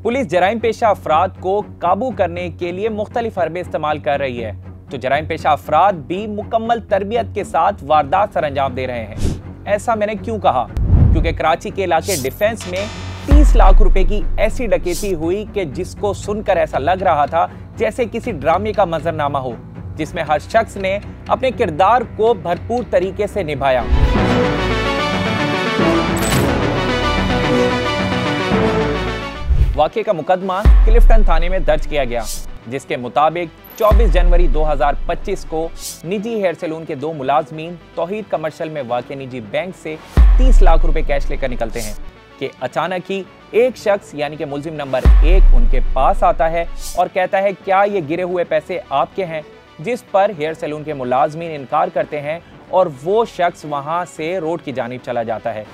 Police जराइम पेशा अफराद को काबू करने के लिए मुख्तलिफ हरबे इस्तेमाल कर रही है, तो जराइम पेशा अफराद भी मुकम्मल तरबियत के साथ वारदात सर अंजाम दे रहे हैं। ऐसा मैंने क्यों कहा? क्योंकि कराची के इलाके डिफेंस में 30 लाख रुपए की ऐसी डकैती हुई कि जिसको सुनकर ऐसा लग रहा था जैसे किसी ड्रामे का मंजरनामा हो, जिसमें हर शख्स ने अपने किरदार को भरपूर तरीके से निभाया। वाक़े का मुकदमा क्लिफ्टन थाने में दर्ज किया गया, जिसके मुताबिक 24 जनवरी 2025 को निजी हेयर सैलून के 2 मुलाजमीन तौहीद कमर्शियल में वाक़े निजी बैंक से 30 लाख रुपए कैश लेकर निकलते हैं कि अचानक ही एक शख्स यानी कि मुलजिम नंबर 1 उनके पास आता है और कहता है, क्या ये गिरे हुए पैसे आपके हैं? जिस पर हेयर सैलून के मुलाजमीन इनकार करते हैं और वो शख्स वहां से रोड की जानिब चला जाता है।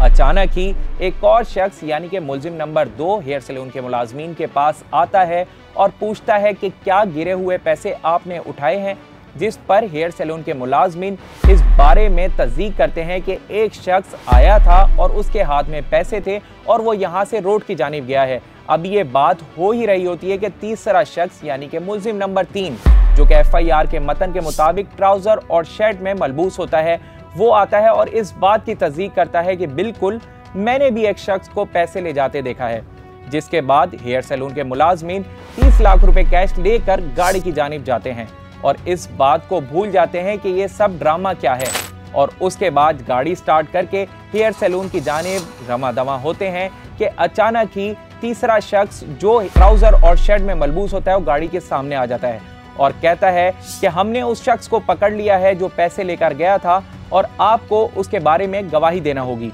अचानक ही एक और शख्स यानी कि मुलजिम नंबर 2 हेयर सैलून के मुलाजमीन के पास आता है और पूछता है कि क्या गिरे हुए पैसे आपने उठाए हैं? जिस पर हेयर सैलून के मुलाजमीन इस बारे में तस्दीक करते हैं कि एक शख्स आया था और उसके हाथ में पैसे थे और वो यहाँ से रोड की जानिब गया है। अब ये बात हो ही रही होती है कि तीसरा शख्स यानी कि मुलजिम नंबर 3, जो कि FIR के मतन के मुताबिक ट्राउजर और शर्ट में मलबूस होता है, वो आता है और इस बात की तस्दीक करता है कि बिल्कुल मैंने भी एक शख्स को पैसे ले जाते देखा है। जिसके बाद हेयर सैलून के मुलाजमीन 30 लाख रुपए कैश लेकर गाड़ी की जानिब जाते हैं और इस बात को भूल जाते हैं कि ये सब ड्रामा क्या है, और उसके बाद गाड़ी स्टार्ट करके हेयर सैलून की जानिब रवाना होते हैं कि अचानक ही तीसरा शख्स जो ट्राउजर और शर्ट में मलबूस होता है वो गाड़ी के सामने आ जाता है और कहता है कि हमने उस शख्स को पकड़ लिया है जो पैसे लेकर गया था और आपको उसके बारे में गवाही देना होगी।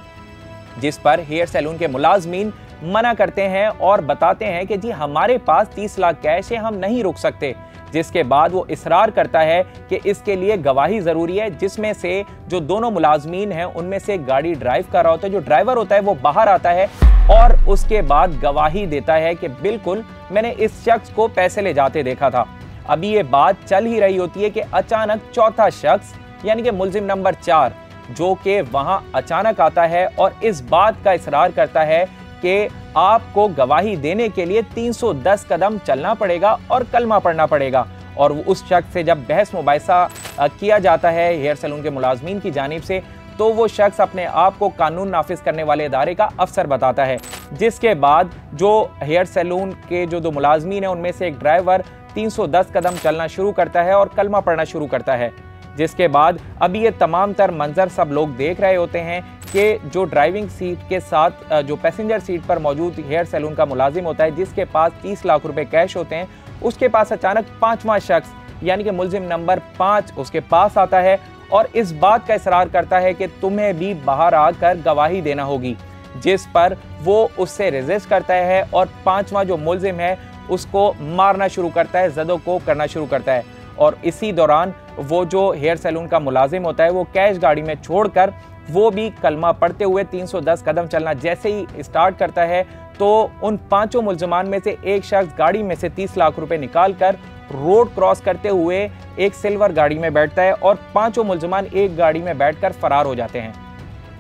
जिस पर हेयर सैलून के मुलाजमीन मना करते हैं और बताते हैं कि जी हमारे पास 30 लाख कैश है, हम नहीं रुक सकते। जिसके बाद वो इसरार करता है कि इसके लिए गवाही जरूरी है, जिसमें से जो दोनों मुलाजमीन हैं उनमें से गाड़ी ड्राइव कर रहा होता है, जो ड्राइवर होता है वो बाहर आता है और उसके बाद गवाही देता है कि बिल्कुल मैंने इस शख्स को पैसे ले जाते देखा था। अभी ये बात चल ही रही होती है कि अचानक चौथा शख्स यानी कि मुलजिम नंबर 4 जो कि वहां अचानक आता है और इस बात का इसरार करता है कि आपको गवाही देने के लिए 310 कदम चलना पड़ेगा और कलमा पढ़ना पड़ेगा। और उस शख्स से जब बहस मुबाहिसा किया जाता है हेयर सैलून के मुलाजमीन की जानिब से, तो वो शख्स अपने आप को कानून नाफिज करने वाले इदारे का अफसर बताता है। जिसके बाद जो हेयर सैलून के जो 2 मुलाजमीन हैं उनमें से एक ड्राइवर 310 कदम चलना शुरू करता है और कलमा पढ़ना शुरू करता है। जिसके बाद अभी ये तमाम तर मंजर सब लोग देख रहे होते हैं कि जो ड्राइविंग सीट के साथ जो पैसेंजर सीट पर मौजूद हेयर सैलून का मुलाजिम होता है, जिसके पास 30 लाख रुपए कैश होते हैं, उसके पास अचानक 5वां शख्स यानी कि मुलजिम नंबर 5 उसके पास आता है और इस बात का इसरार करता है कि तुम्हें भी बाहर आकर गवाही देना होगी। जिस पर वो उससे रेजिस्ट करता है और 5वां जो मुलजिम है उसको मारना शुरू करता है, ज़दो को करना शुरू करता है। और इसी दौरान वो जो हेयर सैलून का मुलाजिम होता है वो कैश गाड़ी में छोड़कर वो भी कलमा पढ़ते हुए 310 कदम चलना जैसे ही स्टार्ट करता है, तो उन 5 मुलजमान में से एक शख्स गाड़ी में से 30 लाख रुपए निकालकर रोड क्रॉस करते हुए एक सिल्वर गाड़ी में बैठता है और 5 मुलजमान एक गाड़ी में बैठकर फरार हो जाते हैं।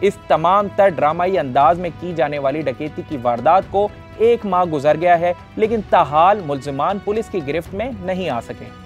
इस तमाम तर ड्रामाई अंदाज में की जाने वाली डकैती की वारदात को 1 माह गुजर गया है, लेकिन ताहाल मुलजमान पुलिस की गिरफ्त में नहीं आ सके।